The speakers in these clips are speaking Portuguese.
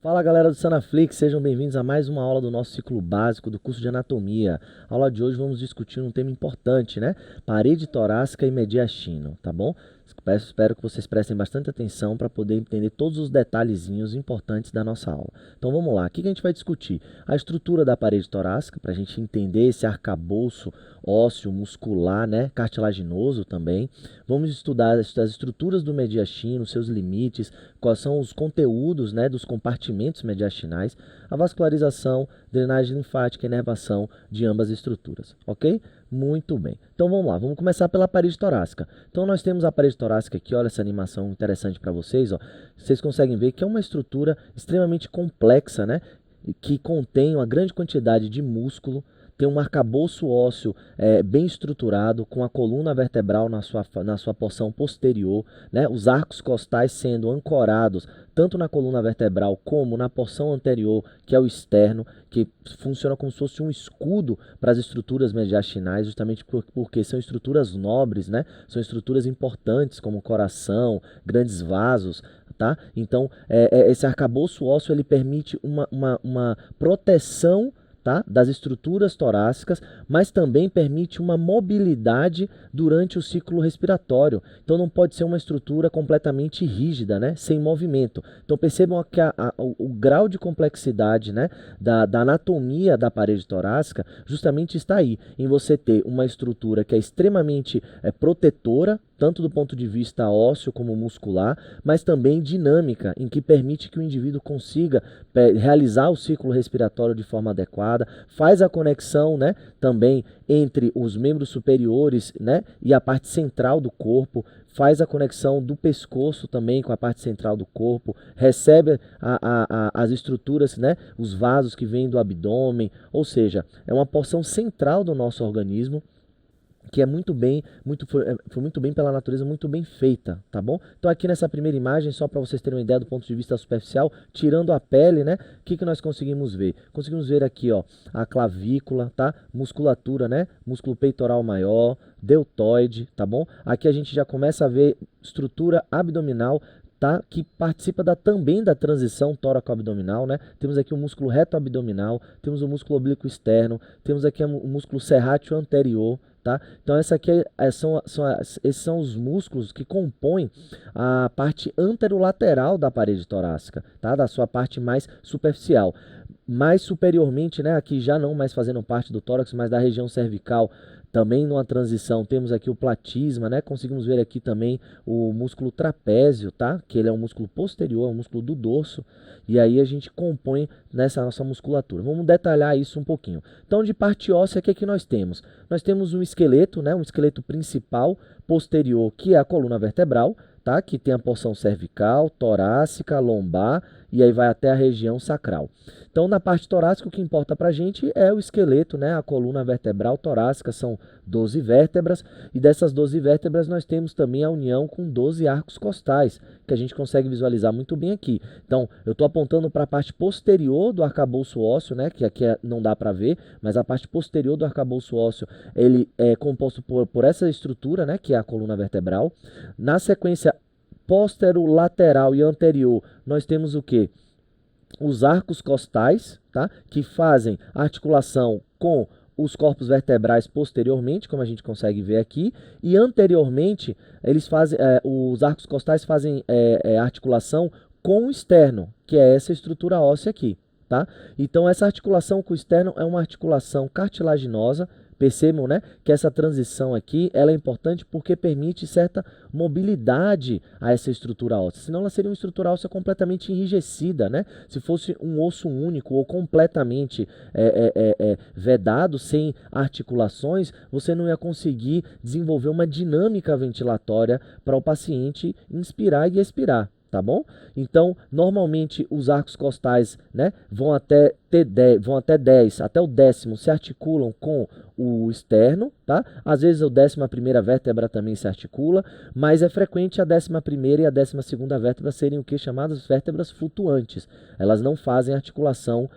Fala galera do Sanaflix, sejam bem-vindos a mais uma aula do nosso ciclo básico do curso de Anatomia. A aula de hoje vamos discutir um tema importante, né? Parede torácica e mediastino, tá bom? Espero que vocês prestem bastante atenção para poder entender todos os detalhezinhos importantes da nossa aula. Então vamos lá, o que a gente vai discutir? A estrutura da parede torácica, para a gente entender esse arcabouço ósseo, muscular, né? Cartilaginoso também. Vamos estudar as estruturas do mediastino, seus limites, quais são os conteúdos, né, dos compartimentos mediastinais, a vascularização, drenagem linfática e inervação de ambas estruturas, ok? Muito bem. Então vamos lá, vamos começar pela parede torácica. Então nós temos a parede torácica aqui, olha essa animação interessante para vocês, ó. Vocês conseguem ver que é uma estrutura extremamente complexa, né? Que contém uma grande quantidade de músculo, tem um arcabouço ósseo bem estruturado, com a coluna vertebral na sua porção posterior, né? Os arcos costais sendo ancorados tanto na coluna vertebral como na porção anterior, que é o externo, que funciona como se fosse um escudo para as estruturas mediastinais, justamente porque são estruturas nobres, né? São estruturas importantes, como coração, grandes vasos, tá? Então, esse arcabouço ósseo ele permite uma proteção, tá, das estruturas torácicas, mas também permite uma mobilidade durante o ciclo respiratório. Então não pode ser uma estrutura completamente rígida, né, sem movimento. Então percebam que o grau de complexidade, né, da anatomia da parede torácica justamente está aí, em você ter uma estrutura que é extremamente protetora, tanto do ponto de vista ósseo como muscular, mas também dinâmica, em que permite que o indivíduo consiga realizar o ciclo respiratório de forma adequada, faz a conexão, né, também entre os membros superiores, né, e a parte central do corpo, faz a conexão do pescoço também com a parte central do corpo, recebe as estruturas, né, os vasos que vêm do abdômen, ou seja, é uma porção central do nosso organismo que é muito bem, foi muito bem pela natureza, muito bem feita, tá bom? Então aqui nessa primeira imagem, só para vocês terem uma ideia do ponto de vista superficial, tirando a pele, né? O que nós conseguimos ver? Conseguimos ver aqui, ó, a clavícula, tá? Musculatura, né? Músculo peitoral maior, deltoide, tá bom? Aqui a gente já começa a ver estrutura abdominal, tá? Que participa também da transição tóraco-abdominal, né? Temos aqui o músculo reto abdominal, temos o músculo oblíquo externo, temos aqui o músculo serrátil anterior, tá? Então essa aqui esses são os músculos que compõem a parte anterolateral da parede torácica, tá? Da sua parte mais superficial. Mais superiormente, né, aqui já não mais fazendo parte do tórax, mas da região cervical, também numa transição, temos aqui o platisma, né? Conseguimos ver aqui também o músculo trapézio, tá? Que ele é um músculo posterior, é um músculo do dorso, e aí a gente compõe nessa nossa musculatura. Vamos detalhar isso um pouquinho. Então, de parte óssea, o que é que nós temos? Nós temos um esqueleto, né? Um esqueleto principal posterior, que é a coluna vertebral, tá? Que tem a porção cervical, torácica, lombar, e aí vai até a região sacral. Então, na parte torácica, o que importa para a gente é o esqueleto, né? A coluna vertebral torácica são 12 vértebras, e dessas 12 vértebras nós temos também a união com 12 arcos costais, que a gente consegue visualizar muito bem aqui. Então, eu estou apontando para a parte posterior do arcabouço ósseo, né? Que aqui não dá para ver, mas a parte posterior do arcabouço ósseo, ele é composto por essa estrutura, né? Que é a coluna vertebral. Na sequência posterolateral e anterior, nós temos o que? Os arcos costais, tá? Que fazem articulação com os corpos vertebrais posteriormente, como a gente consegue ver aqui, e anteriormente eles fazem, os arcos costais fazem articulação com o externo, que é essa estrutura óssea aqui, tá? Então essa articulação com o externo é uma articulação cartilaginosa. Percebam, né, que essa transição aqui ela é importante porque permite certa mobilidade a essa estrutura óssea. Senão ela seria uma estrutura óssea completamente enrijecida, né? Se fosse um osso único ou completamente vedado, sem articulações, você não ia conseguir desenvolver uma dinâmica ventilatória para o paciente inspirar e expirar. Tá bom? Então, normalmente os arcos costais, né, vão até 10, até o 10º se articulam com o externo, tá? Às vezes a 11ª vértebra também se articula, mas é frequente a 11ª e a 12ª vértebra serem o que chamadas vértebras flutuantes. Elas não fazem articulação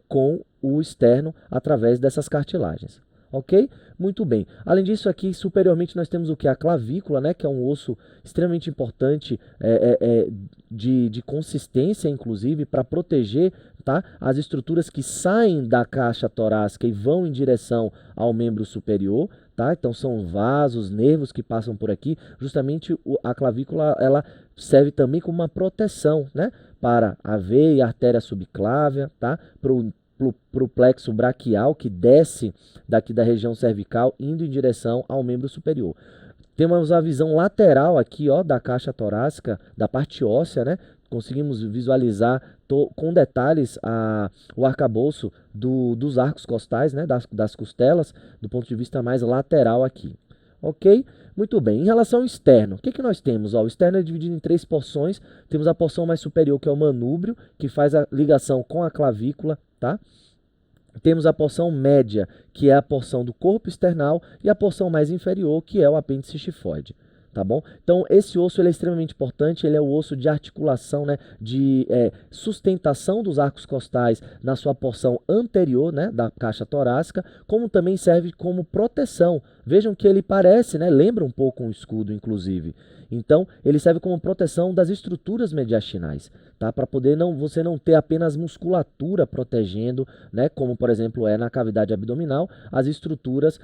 com o externo através dessas cartilagens. Ok? Muito bem. Além disso, aqui superiormente nós temos o que? A clavícula, né? Que é um osso extremamente importante de consistência, inclusive, para proteger, tá, as estruturas que saem da caixa torácica e vão em direção ao membro superior. Tá? Então são vasos, nervos que passam por aqui. Justamente a clavícula ela serve também como uma proteção, né? Para a veia e a artéria subclávia, tá? Para o plexo braquial que desce daqui da região cervical indo em direção ao membro superior. Temos a visão lateral aqui, ó, da caixa torácica, da parte óssea, né? Conseguimos visualizar com detalhes o arcabouço dos arcos costais, né? Das costelas, do ponto de vista mais lateral aqui. Ok? Muito bem. Em relação ao externo, o que nós temos? Ó, o externo é dividido em 3 porções. Temos a porção mais superior, que é o manúbrio, que faz a ligação com a clavícula, tá? Temos a porção média, que é a porção do corpo external, e a porção mais inferior, que é o apêndice xifoide. Tá bom? Então, esse osso ele é extremamente importante, ele é o osso de articulação, né, de sustentação dos arcos costais na sua porção anterior, né, da caixa torácica, como também serve como proteção. Vejam que ele parece, né, lembra um pouco um escudo, inclusive. Então, ele serve como proteção das estruturas mediastinais, tá? Para poder você não ter apenas musculatura protegendo, né, como por exemplo é na cavidade abdominal, as estruturas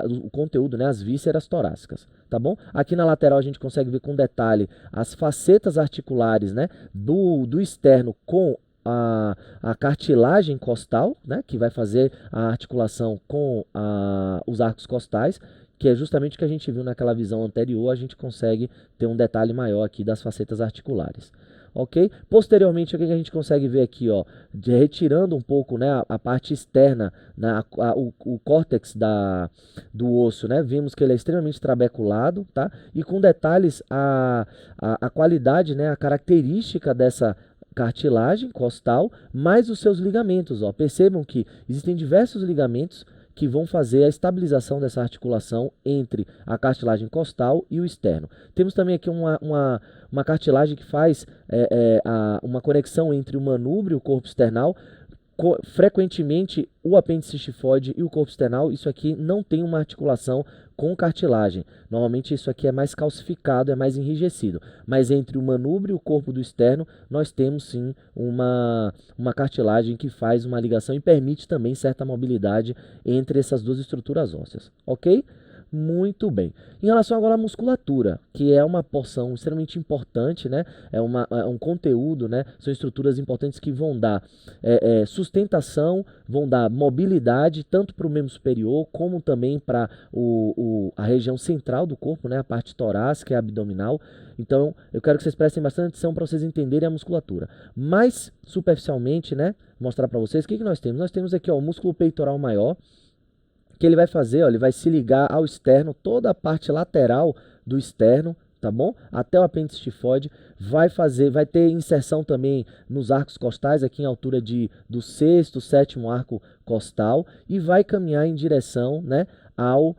do conteúdo, né, as vísceras torácicas, tá bom? Aqui na lateral a gente consegue ver com detalhe as facetas articulares, né, do externo com a cartilagem costal, né, que vai fazer a articulação com os arcos costais, que é justamente o que a gente viu naquela visão anterior. A gente consegue ter um detalhe maior aqui das facetas articulares. Ok? Posteriormente, o que a gente consegue ver aqui, ó, retirando um pouco, né, a parte externa, né, o córtex do osso, né, vimos que ele é extremamente trabeculado, tá? E com detalhes a qualidade, né, a característica dessa cartilagem costal, mais os seus ligamentos, ó. Percebam que existem diversos ligamentos que vão fazer a estabilização dessa articulação entre a cartilagem costal e o externo. Temos também aqui uma cartilagem que faz uma conexão entre o manúbrio e o corpo external. Frequentemente, o apêndice xifoide e o corpo external, isso aqui não tem uma articulação com cartilagem. Normalmente isso aqui é mais calcificado, é mais enrijecido. Mas entre o manúbrio e o corpo do externo, nós temos sim uma cartilagem que faz uma ligação e permite também certa mobilidade entre essas duas estruturas ósseas. Ok? Muito bem. Em relação agora à musculatura, que é uma porção extremamente importante, né? É um conteúdo, né? São estruturas importantes que vão dar sustentação, vão dar mobilidade, tanto para o membro superior, como também para a região central do corpo, né? A parte torácica e abdominal. Então, eu quero que vocês prestem bastante atenção para vocês entenderem a musculatura. Mais superficialmente, né? Mostrar para vocês o que nós temos. Nós temos aqui, ó, o músculo peitoral maior, que ele vai fazer, ó, ele vai se ligar ao externo, toda a parte lateral do externo, tá bom? Até o apêndice xifoide, vai ter inserção também nos arcos costais, aqui em altura do sexto, sétimo arco costal, e vai caminhar em direção, né, ao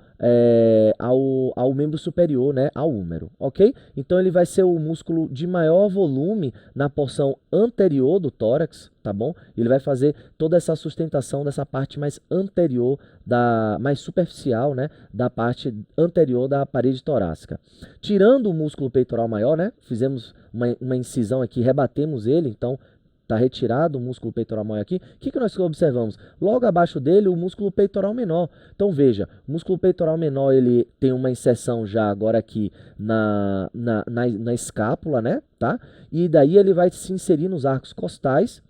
membro superior, né, ao húmero, ok? Então ele vai ser o músculo de maior volume na porção anterior do tórax, tá bom? Ele vai fazer toda essa sustentação dessa parte mais anterior, mais superficial, né, da parte anterior da parede torácica. Tirando o músculo peitoral maior, né, fizemos uma incisão aqui, rebatemos ele, então está retirado o músculo peitoral maior aqui. O que nós observamos? Logo abaixo dele, o músculo peitoral menor. Então veja, o músculo peitoral menor ele tem uma inserção já agora aqui na escápula, né? Tá? E daí ele vai se inserir nos arcos costais.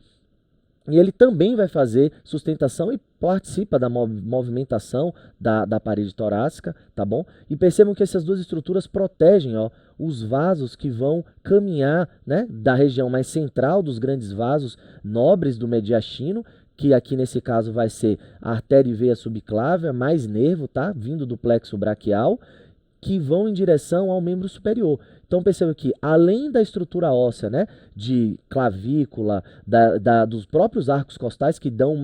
E ele também vai fazer sustentação e participa da movimentação da parede torácica, tá bom? E percebam que essas duas estruturas protegem, ó, os vasos que vão caminhar, né, da região mais central dos grandes vasos nobres do mediastino, que aqui nesse caso vai ser a artéria e veia subclávia, mais nervo, tá? Vindo do plexo braquial, que vão em direção ao membro superior. Então perceba que além da estrutura óssea, né, de clavícula, dos próprios arcos costais que dão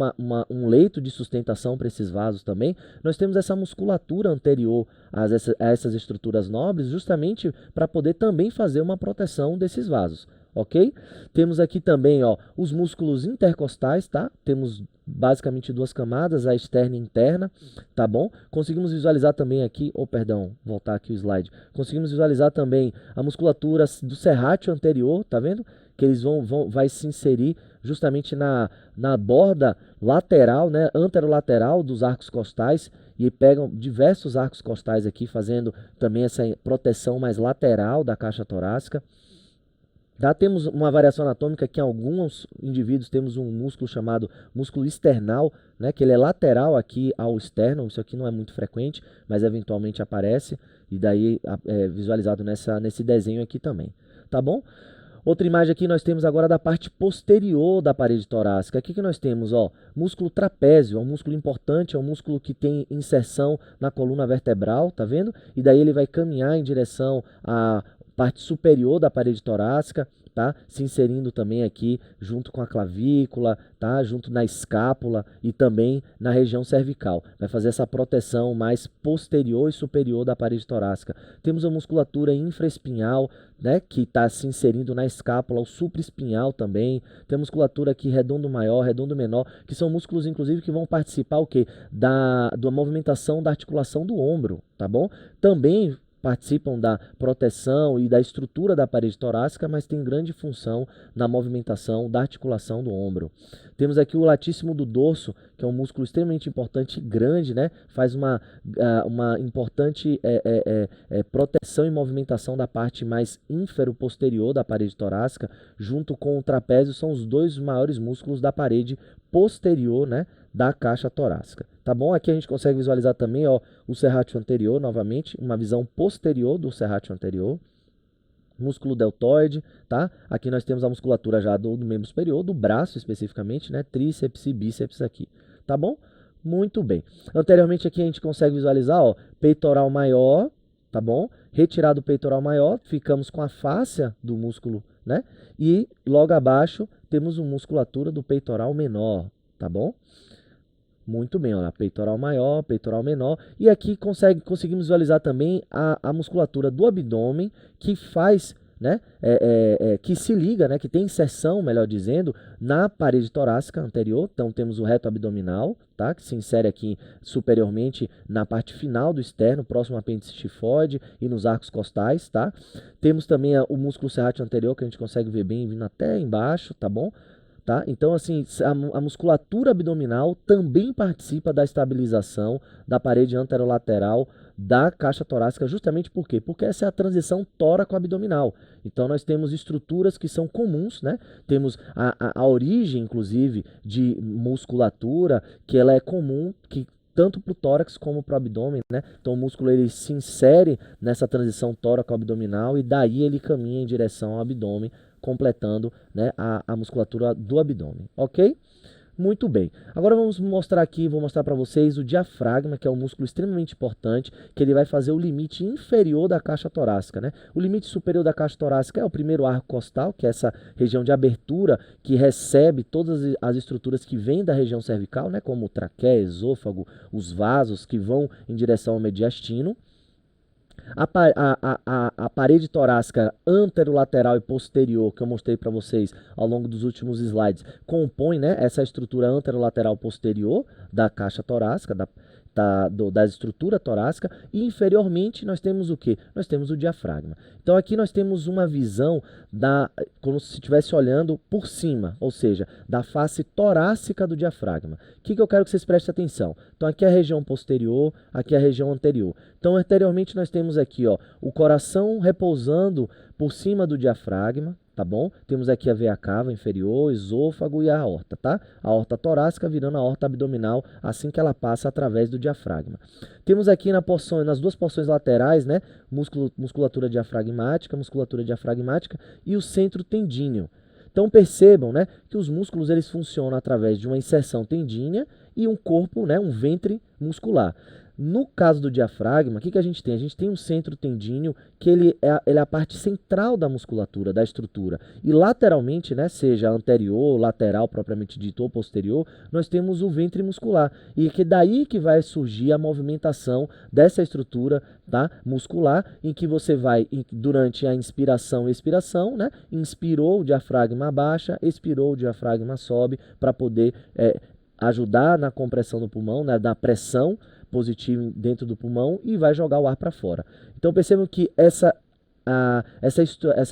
um leito de sustentação para esses vasos também, nós temos essa musculatura anterior a essas estruturas nobres, justamente para poder também fazer uma proteção desses vasos. ok? Temos aqui também, ó, os músculos intercostais, tá? Temos basicamente duas camadas, a externa e interna, tá bom? Conseguimos visualizar também aqui, perdão, voltar aqui o slide. Conseguimos visualizar também a musculatura do serrátil anterior, tá vendo? Que eles vai se inserir justamente na borda lateral, né, anterolateral dos arcos costais, e pegam diversos arcos costais aqui, fazendo também essa proteção mais lateral da caixa torácica. Tá? Temos uma variação anatômica que em alguns indivíduos temos um músculo chamado músculo external, né, que ele é lateral aqui ao externo. Isso aqui não é muito frequente, mas eventualmente aparece, e daí é visualizado nesse desenho aqui também. Tá bom? Outra imagem aqui nós temos agora da parte posterior da parede torácica. Aqui que nós temos, ó, músculo trapézio, é um músculo importante, é um músculo que tem inserção na coluna vertebral, tá vendo? E daí ele vai caminhar em direção à parte superior da parede torácica, tá? Se inserindo também aqui junto com a clavícula, tá? Junto na escápula e também na região cervical. Vai fazer essa proteção mais posterior e superior da parede torácica. Temos a musculatura infraespinhal, né, que está se inserindo na escápula, o supraespinhal também. Tem musculatura aqui redondo maior, redondo menor, que são músculos inclusive que vão participar o quê? Da movimentação da articulação do ombro, tá bom? Também participam da proteção e da estrutura da parede torácica, mas tem grande função na movimentação da articulação do ombro. Temos aqui o latíssimo do dorso, que é um músculo extremamente importante e grande, né? Faz uma importante proteção e movimentação da parte mais infero-posterior da parede torácica, junto com o trapézio, são os dois maiores músculos da parede posterior, né, da caixa torácica. Tá bom? Aqui a gente consegue visualizar também, ó, o serrátil anterior, novamente, uma visão posterior do serrátil anterior. Músculo deltoide, tá? Aqui nós temos a musculatura já do membro superior, do braço especificamente, né? Tríceps e bíceps aqui, tá bom? Muito bem. Anteriormente aqui a gente consegue visualizar, ó, peitoral maior, tá bom? Retirado o peitoral maior, ficamos com a fáscia do músculo, né? E logo abaixo temos a musculatura do peitoral menor, tá bom? Muito bem, olha, peitoral maior, peitoral menor. E aqui conseguimos visualizar também a musculatura do abdômen, que faz, né, que se liga, né, que tem inserção, melhor dizendo, na parede torácica anterior. Então temos o reto abdominal, tá, que se insere aqui superiormente na parte final do externo, próximo ao apêndice tifoide e nos arcos costais, tá? Temos também o músculo serrátil anterior, que a gente consegue ver bem vindo até embaixo, tá bom? Tá? Então, assim, a musculatura abdominal também participa da estabilização da parede anterolateral da caixa torácica, justamente por quê? Porque essa é a transição tóraco-abdominal. Então, nós temos estruturas que são comuns, né? Temos a origem, inclusive, de musculatura, que ela é comum, que tanto para o tórax como para o abdômen, né? Então o músculo ele se insere nessa transição tóraco-abdominal e daí ele caminha em direção ao abdômen, completando, né, a musculatura do abdômen, ok? Muito bem. Agora vamos mostrar aqui, vou mostrar para vocês o diafragma, que é um músculo extremamente importante, que ele vai fazer o limite inferior da caixa torácica, né? O limite superior da caixa torácica é o primeiro arco costal, que é essa região de abertura que recebe todas as estruturas que vêm da região cervical, né? Como o traqueia, esôfago, os vasos que vão em direção ao mediastino. A parede torácica anterolateral e posterior, que eu mostrei para vocês ao longo dos últimos slides, compõe, né, essa estrutura anterolateral posterior da caixa torácica, da estrutura torácica, e inferiormente nós temos o que? Nós temos o diafragma. Então aqui nós temos uma visão como se estivesse olhando por cima, ou seja, da face torácica do diafragma. O que eu quero que vocês prestem atenção? Então aqui é a região posterior, aqui é a região anterior. Então anteriormente nós temos aqui, ó, o coração repousando por cima do diafragma, tá bom? Temos aqui a veia cava inferior, esôfago e a aorta, tá? A aorta torácica virando a aorta abdominal assim que ela passa através do diafragma. Temos aqui nas duas porções laterais, né? Musculatura diafragmática e o centro tendíneo. Então percebam, né, que os músculos eles funcionam através de uma inserção tendínea e um corpo, né, um ventre muscular. No caso do diafragma, o que a gente tem? A gente tem um centro tendíneo que ele é a parte central da musculatura, da estrutura. E lateralmente, né, seja anterior, lateral propriamente dito ou posterior, nós temos o ventre muscular. E que daí que vai surgir a movimentação dessa estrutura, tá, muscular, em que você vai, durante a inspiração e expiração, né, inspirou, o diafragma abaixa, expirou, o diafragma sobe, para poder ajudar na compressão do pulmão, né, da pressão positivo dentro do pulmão e vai jogar o ar para fora. Então percebam que essa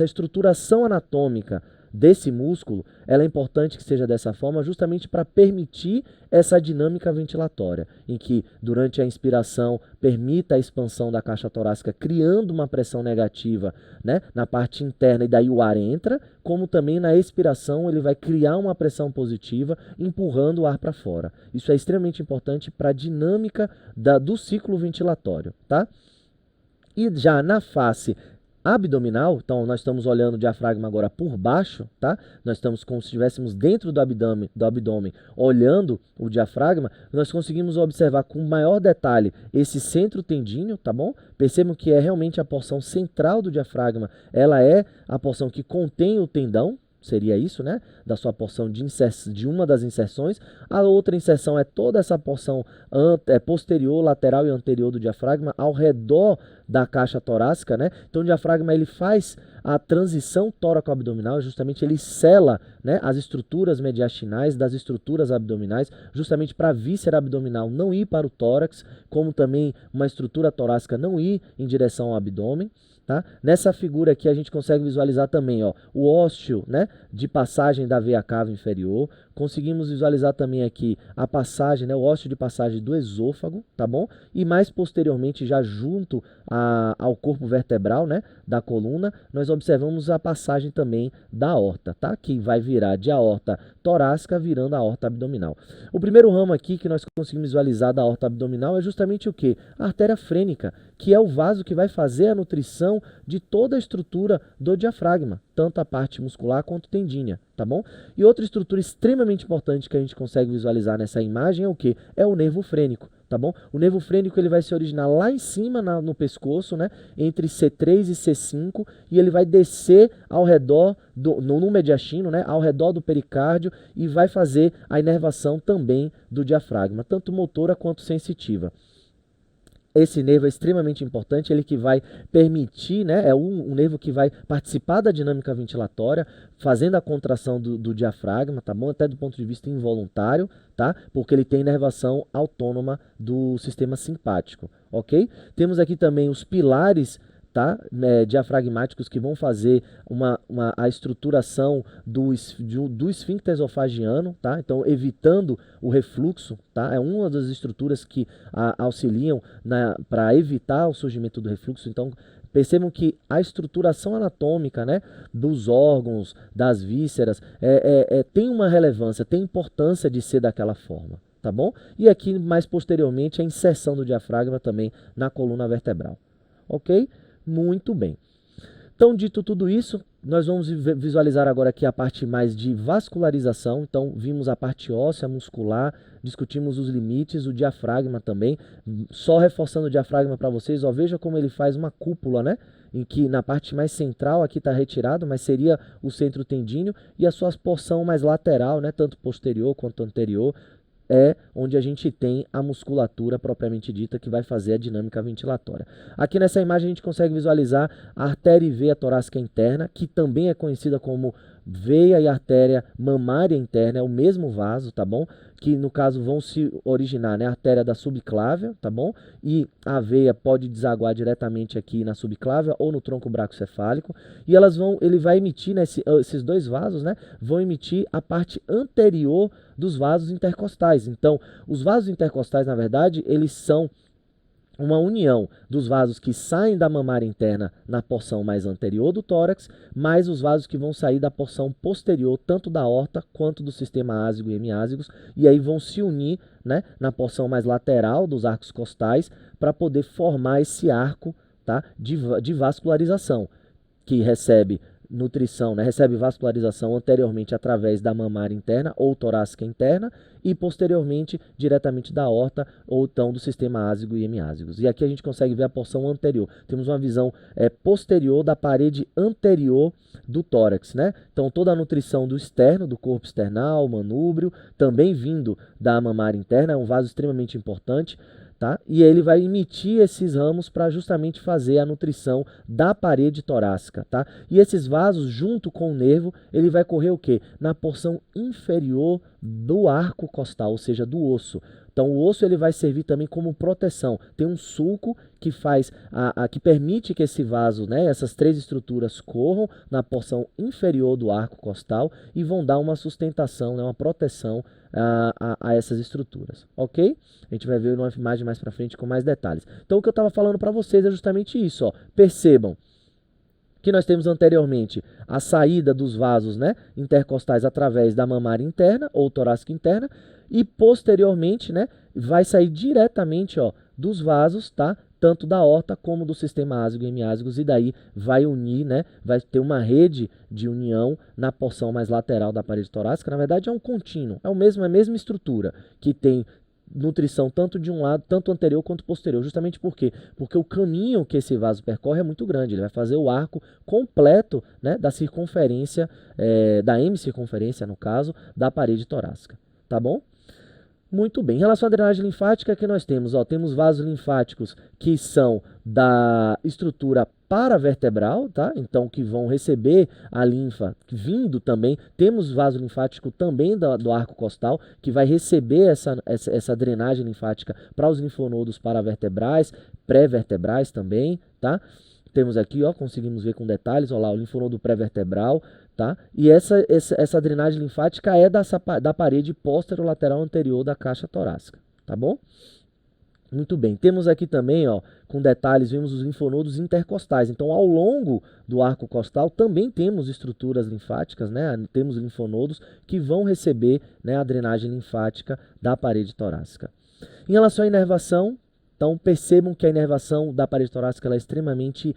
estruturação anatômica desse músculo, ela é importante que seja dessa forma justamente para permitir essa dinâmica ventilatória, em que durante a inspiração permita a expansão da caixa torácica, criando uma pressão negativa, né, na parte interna, e daí o ar entra, como também na expiração ele vai criar uma pressão positiva, empurrando o ar para fora. Isso é extremamente importante para a dinâmica do ciclo ventilatório, tá? E já na face abdominal, então nós estamos olhando o diafragma agora por baixo, tá? Nós estamos como se estivéssemos dentro do abdômen, olhando o diafragma, nós conseguimos observar com maior detalhe esse centro tendíneo, tá bom? Percebam que é realmente a porção central do diafragma, ela é a porção que contém o tendão, seria isso, né? Da sua porção de uma das inserções. A outra inserção é toda essa porção posterior, lateral e anterior do diafragma, ao redor da caixa torácica, né? Então o diafragma ele faz a transição tóraco-abdominal, justamente ele sela, né, as estruturas mediastinais das estruturas abdominais, justamente para a víscera abdominal não ir para o tórax, como também uma estrutura torácica não ir em direção ao abdômen. Tá? Nessa figura aqui a gente consegue visualizar também, ó, o ósseo, né, de passagem da veia cava inferior. Conseguimos visualizar também aqui a passagem, né, o ósseo de passagem do esôfago, tá bom? E mais posteriormente, já junto ao corpo vertebral, né, da coluna, nós observamos a passagem também da aorta, tá? Que vai virar de aorta torácica virando a aorta abdominal. O primeiro ramo aqui que nós conseguimos visualizar da aorta abdominal é justamente o quê? A artéria frênica, que é o vaso que vai fazer a nutrição de toda a estrutura do diafragma, tanto a parte muscular quanto tendínea, tá bom? E outra estrutura extremamente importante que a gente consegue visualizar nessa imagem é o quê? É o nervo frênico, tá bom? O nervo frênico ele vai se originar lá em cima no pescoço, né? Entre C3 e C5, e ele vai descer ao redor no mediastino, né? Ao redor do pericárdio, e vai fazer a inervação também do diafragma, tanto motora quanto sensitiva. Esse nervo é extremamente importante, ele que vai permitir, né, é um nervo que vai participar da dinâmica ventilatória, fazendo a contração do diafragma, tá bom? Até do ponto de vista involuntário, tá? Porque ele tem inervação autônoma do sistema simpático, ok? Temos aqui também os pilares, tá? Diafragmáticos que vão fazer a estruturação do esfíncter esofagiano, tá? Então, evitando o refluxo, tá? É uma das estruturas que auxiliam para evitar o surgimento do refluxo. Então, percebam que a estruturação anatômica, né, dos órgãos, das vísceras, tem uma relevância, tem importância de ser daquela forma, tá bom? E aqui, mais posteriormente, a inserção do diafragma também na coluna vertebral, ok? Muito bem. Então, dito tudo isso, nós vamos visualizar agora aqui a parte mais de vascularização. Então, vimos a parte óssea, muscular, discutimos os limites, o diafragma também. Só reforçando o diafragma para vocês, ó, veja como ele faz uma cúpula, né? Em que na parte mais central aqui está retirado, mas seria o centro tendíneo, e a sua porção mais lateral, né? Tanto posterior quanto anterior, é onde a gente tem a musculatura propriamente dita que vai fazer a dinâmica ventilatória. Aqui nessa imagem a gente consegue visualizar a artéria e veia torácica interna, que também é conhecida como veia e artéria mamária interna, é o mesmo vaso, tá bom? Que no caso vão se originar, né, a artéria da subclávia, tá bom? E a veia pode desaguar diretamente aqui na subclávia ou no tronco bracocefálico, e ele vai emitir, né, esses dois vasos, né, vão emitir a parte anterior dos vasos intercostais. Então, os vasos intercostais, na verdade, eles são uma união dos vasos que saem da mamária interna na porção mais anterior do tórax, mais os vasos que vão sair da porção posterior, tanto da aorta quanto do sistema ásico e hemiásicos, e aí vão se unir, né, na porção mais lateral dos arcos costais para poder formar esse arco, tá, de vascularização, que recebe nutrição, né, recebe vascularização anteriormente através da mamária interna ou torácica interna e posteriormente diretamente da aorta ou então do sistema ásico e hemiásicos. E aqui a gente consegue ver a porção anterior. Temos uma visão posterior da parede anterior do tórax, né? Então toda a nutrição do externo, do corpo external, manúbrio, também vindo da mamária interna, é um vaso extremamente importante. Tá? E ele vai emitir esses ramos para justamente fazer a nutrição da parede torácica. Tá? E esses vasos, junto com o nervo, ele vai correr o quê? Na porção inferior do arco costal, ou seja, do osso. Então o osso ele vai servir também como proteção. Tem um sulco que faz que permite que esse vaso, né, essas três estruturas corram na porção inferior do arco costal e vão dar uma sustentação, né, uma proteção a essas estruturas, ok? A gente vai ver numa imagem mais para frente com mais detalhes. Então o que eu estava falando para vocês é justamente isso, ó. Percebam que nós temos anteriormente a saída dos vasos, né, intercostais através da mamária interna ou torácica interna e posteriormente, né, vai sair diretamente, ó, dos vasos, tá? Tanto da aorta como do sistema ásico e hemiásicos, e daí vai unir, né, vai ter uma rede de união na porção mais lateral da parede torácica. Na verdade é um contínuo, é a mesma estrutura que tem nutrição tanto de um lado, tanto anterior quanto posterior. Justamente por quê? Porque o caminho que esse vaso percorre é muito grande. Ele vai fazer o arco completo, né, da circunferência, da hemicircunferência, no caso, da parede torácica. Tá bom? Muito bem. Em relação à drenagem linfática, que nós temos? Ó, temos vasos linfáticos que são da estrutura paravertebral, tá? Então, que vão receber a linfa vindo também. Temos vaso linfático também do arco costal, que vai receber essa drenagem linfática para os linfonodos paravertebrais, pré-vertebrais também, tá? Temos aqui, ó, conseguimos ver com detalhes, ó lá, o linfonodo pré-vertebral, tá? E essa drenagem linfática é da parede posterolateral anterior da caixa torácica, tá bom? Muito bem. Temos aqui também, ó, com detalhes, vemos os linfonodos intercostais. Então, ao longo do arco costal também temos estruturas linfáticas, né? Temos linfonodos que vão receber, né, a drenagem linfática da parede torácica. Em relação à inervação, então percebam que a inervação da parede torácica ela é extremamente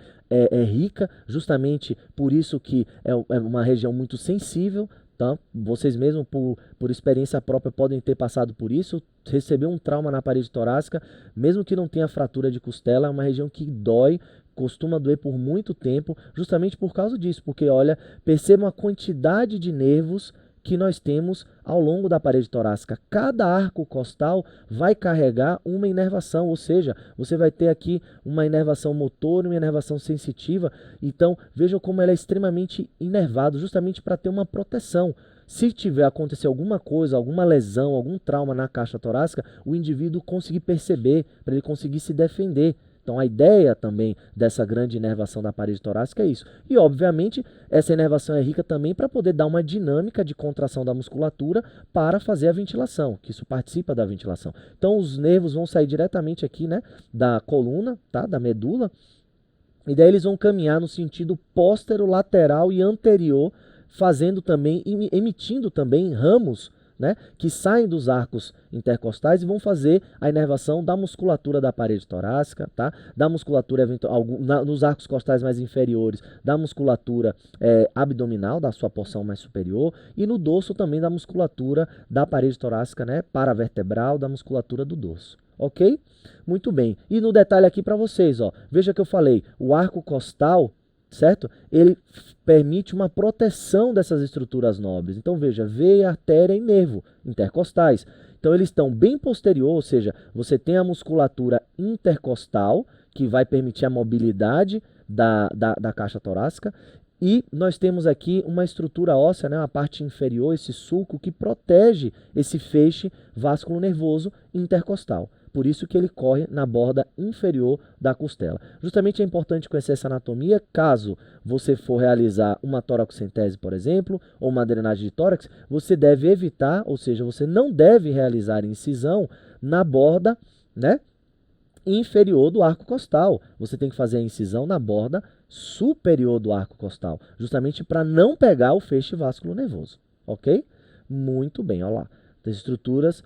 rica, justamente por isso que é uma região muito sensível. Tá? Vocês mesmos, por experiência própria, podem ter passado por isso. Receber um trauma na parede torácica, mesmo que não tenha fratura de costela, é uma região que dói, costuma doer por muito tempo, justamente por causa disso. Porque, olha, percebam a quantidade de nervos que nós temos ao longo da parede torácica. Cada arco costal vai carregar uma inervação, ou seja, você vai ter aqui uma inervação motor, uma inervação sensitiva. Então, vejam como ela é extremamente inervada, justamente para ter uma proteção. Se tiver acontecer alguma coisa, alguma lesão, algum trauma na caixa torácica, o indivíduo conseguir perceber, para ele conseguir se defender. Então, a ideia também dessa grande inervação da parede torácica é isso. E, obviamente, essa inervação é rica também para poder dar uma dinâmica de contração da musculatura para fazer a ventilação, que isso participa da ventilação. Então, os nervos vão sair diretamente aqui, né, da coluna, tá, da medula, e daí eles vão caminhar no sentido posterolateral e anterior, fazendo também, emitindo também ramos, né, que saem dos arcos intercostais e vão fazer a inervação da musculatura da parede torácica, tá? Da musculatura nos arcos costais mais inferiores, da musculatura abdominal, da sua porção mais superior, e no dorso também da musculatura da parede torácica, né, paravertebral, da musculatura do dorso. Ok? Muito bem. E no detalhe aqui para vocês, ó, veja que eu falei, o arco costal, certo? Ele permite uma proteção dessas estruturas nobres. Então, veja, veia, artéria e nervo intercostais. Então, eles estão bem posterior, ou seja, você tem a musculatura intercostal, que vai permitir a mobilidade da caixa torácica, e nós temos aqui uma estrutura óssea, né, a parte inferior, esse sulco, que protege esse feixe vasculo-nervoso intercostal. Por isso que ele corre na borda inferior da costela. Justamente é importante conhecer essa anatomia, caso você for realizar uma toracocentese, por exemplo, ou uma drenagem de tórax, você deve evitar, ou seja, você não deve realizar incisão na borda, né, inferior do arco costal. Você tem que fazer a incisão na borda superior do arco costal, justamente para não pegar o feixe vasculo-nervoso, ok? Muito bem, olha lá. As estruturas.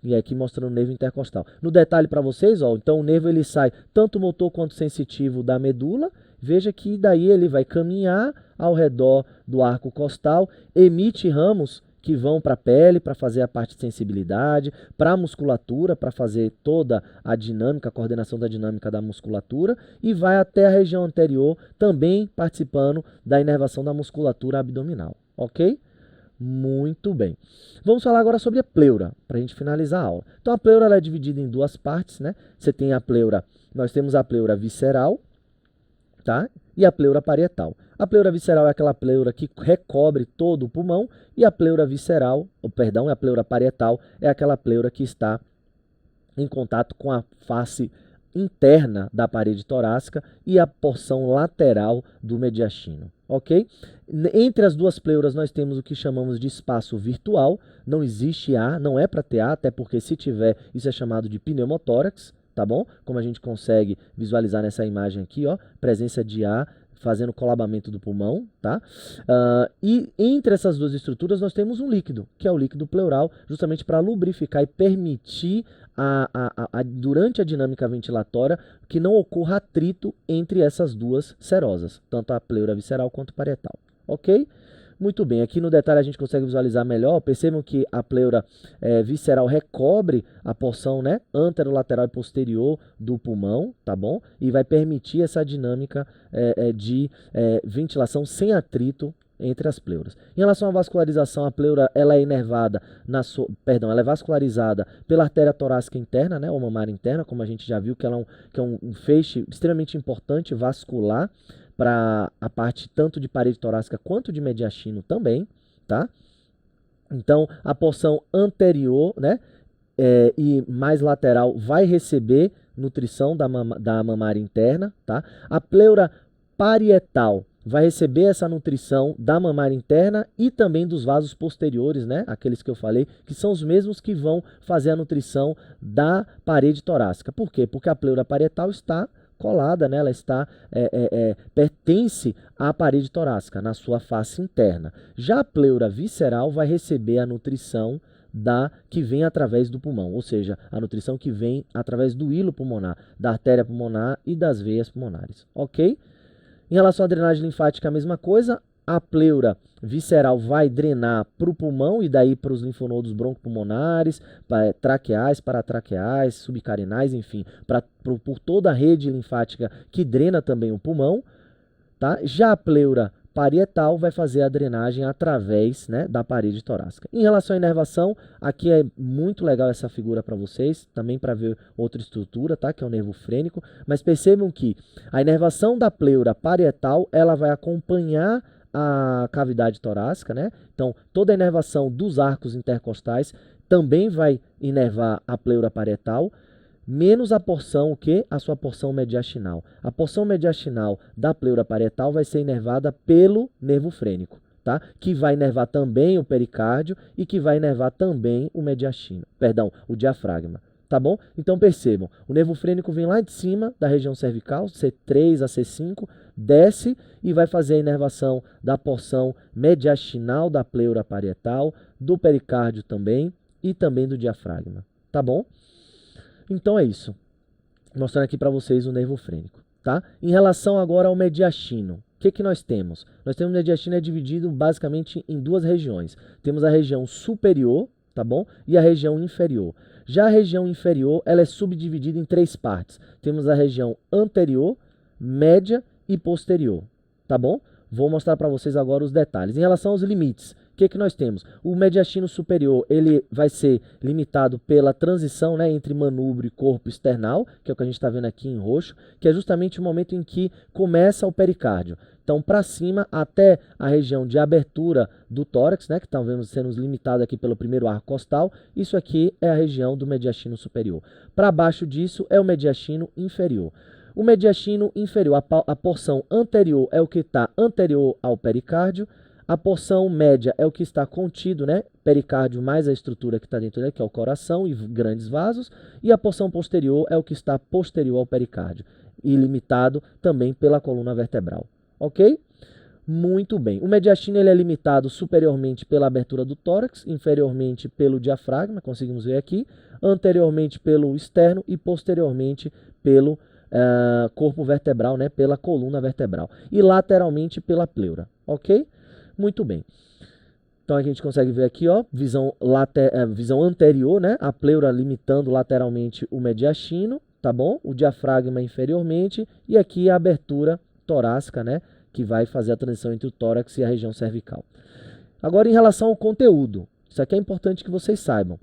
E aqui mostrando o nervo intercostal. No detalhe para vocês, ó, então o nervo ele sai tanto motor quanto sensitivo da medula Veja que daí ele vai caminhar ao redor do arco costal, emite ramos que vão para a pele, para fazer a parte de sensibilidade, para a musculatura, para fazer toda a dinâmica, a coordenação da dinâmica da musculatura, e vai até a região anterior, também participando da inervação da musculatura abdominal, ok? Muito bem. Vamos falar agora sobre a pleura, para a gente finalizar a aula. Então a pleura ela é dividida em duas partes, né? Você tem a pleura, nós temos a pleura visceral, tá? E a pleura parietal. A pleura visceral é aquela pleura que recobre todo o pulmão, e a pleura visceral, a pleura parietal é aquela pleura que está em contato com a face interna da parede torácica e a porção lateral do mediastino, ok? Entre as duas pleuras nós temos o que chamamos de espaço virtual, não existe ar, não é para ter ar, até porque se tiver, isso é chamado de pneumotórax, tá bom? Como a gente consegue visualizar nessa imagem aqui, ó, presença de ar fazendo colabamento do pulmão, tá? E entre essas duas estruturas nós temos um líquido, que é o líquido pleural, justamente para lubrificar e permitir durante a dinâmica ventilatória que não ocorra atrito entre essas duas serosas, tanto a pleura visceral quanto parietal, ok? Muito bem, aqui no detalhe a gente consegue visualizar melhor. Percebam que a pleura visceral recobre a porção, né, anterolateral e posterior do pulmão, tá bom? E vai permitir essa dinâmica de ventilação sem atrito entre as pleuras. Em relação à vascularização, a pleura ela é inervada ela é vascularizada pela artéria torácica interna, né, ou mamária interna, como a gente já viu que ela é um feixe extremamente importante vascular para a parte tanto de parede torácica quanto de mediastino também, tá? Então, a porção anterior, né, e mais lateral vai receber nutrição da mamária interna, tá? A pleura parietal vai receber essa nutrição da mamária interna e também dos vasos posteriores, né? Aqueles que eu falei, que são os mesmos que vão fazer a nutrição da parede torácica. Por quê? Porque a pleura parietal está colada, né? Ela está pertence à parede torácica, na sua face interna. Já a pleura visceral vai receber a nutrição que vem através do pulmão, ou seja, a nutrição que vem através do hilo pulmonar, da artéria pulmonar e das veias pulmonares, ok? Em relação à drenagem linfática, a mesma coisa. A pleura visceral vai drenar para o pulmão e daí para os linfonodos broncopulmonares, traqueais, paratraqueais, subcarinais, enfim, por toda a rede linfática que drena também o pulmão, tá? Já a pleura parietal vai fazer a drenagem através, né, da parede torácica. Em relação à inervação, aqui é muito legal essa figura para vocês, também para ver outra estrutura, tá, que é o nervo frênico, mas percebam que a inervação da pleura parietal, ela vai acompanhar a cavidade torácica, né? Então, toda a inervação dos arcos intercostais também vai inervar a pleura parietal, menos a porção, o quê? A sua porção mediastinal. A porção mediastinal da pleura parietal vai ser inervada pelo nervo frênico, tá? Que vai inervar também o pericárdio e que vai inervar também o mediastino, perdão, o diafragma, tá bom? Então percebam, o nervo frênico vem lá de cima da região cervical, C3 a C5, desce e vai fazer a inervação da porção mediastinal da pleura parietal, do pericárdio também e também do diafragma, tá bom? Então é isso, mostrando aqui para vocês o nervo frênico, tá? Em relação agora ao mediastino, o que nós temos? Nós temos o mediastino dividido basicamente em duas regiões. Temos a região superior, tá bom? E a região inferior. Já a região inferior, ela é subdividida em três partes. Temos a região anterior, média e posterior, tá bom? Vou mostrar para vocês agora os detalhes. Em relação aos limites, o que nós temos? O mediastino superior, ele vai ser limitado pela transição, né, entre manúbrio e corpo external, que é o que a gente está vendo aqui em roxo, que é justamente o momento em que começa o pericárdio. Então, para cima, até a região de abertura do tórax, né, que estamos sendo limitado aqui pelo primeiro arco costal, isso aqui é a região do mediastino superior. Para baixo disso é o mediastino inferior. O mediastino inferior, a porção anterior é o que está anterior ao pericárdio. A porção média é o que está contido, né? Pericárdio mais a estrutura que está dentro dele, que é o coração e grandes vasos. E a porção posterior é o que está posterior ao pericárdio e limitado também pela coluna vertebral. Ok? Muito bem. O mediastino ele é limitado superiormente pela abertura do tórax, inferiormente pelo diafragma, conseguimos ver aqui, anteriormente pelo externo e posteriormente pelo corpo vertebral, né, pela coluna vertebral. E lateralmente pela pleura, ok? Muito bem. Então a gente consegue ver aqui, ó, visão anterior, né, a pleura limitando lateralmente o mediastino, tá bom? O diafragma inferiormente e aqui a abertura torácica, né, que vai fazer a transição entre o tórax e a região cervical. Agora, em relação ao conteúdo, isso aqui é importante que vocês saibam.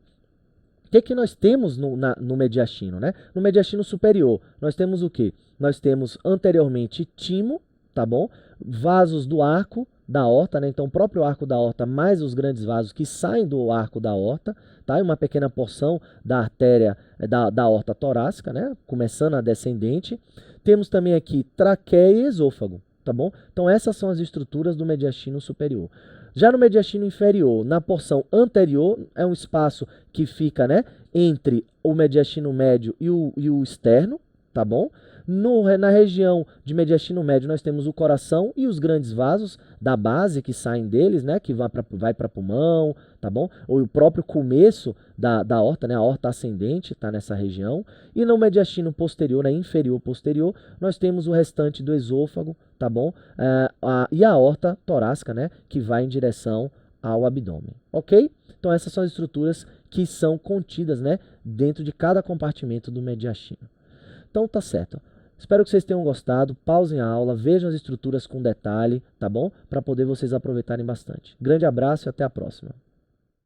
O que nós temos no mediastino, né? No mediastino superior, nós temos o quê? Nós temos anteriormente timo, tá bom? Vasos do arco da aorta, né? Então, o próprio arco da aorta mais os grandes vasos que saem do arco da aorta, tá? E uma pequena porção da artéria da aorta torácica, né? Começando a descendente. Temos também aqui traqueia e esôfago, tá bom? Então, essas são as estruturas do mediastino superior. Já no mediastino inferior, na porção anterior, é um espaço que fica, né, entre o mediastino médio e o externo, tá bom? Na região de mediastino médio, nós temos o coração e os grandes vasos da base que saem deles, né, que vai para pulmão, tá bom? Ou o próprio começo da aorta, né, a aorta ascendente está nessa região. E no mediastino posterior, né, inferior posterior, nós temos o restante do esôfago, tá bom? E a aorta torácica, né, que vai em direção ao abdômen, ok? Então essas são as estruturas que são contidas, né, dentro de cada compartimento do mediastino. Então tá certo. Espero que vocês tenham gostado. Pausem a aula, vejam as estruturas com detalhe, tá bom? Para poder vocês aproveitarem bastante. Grande abraço e até a próxima.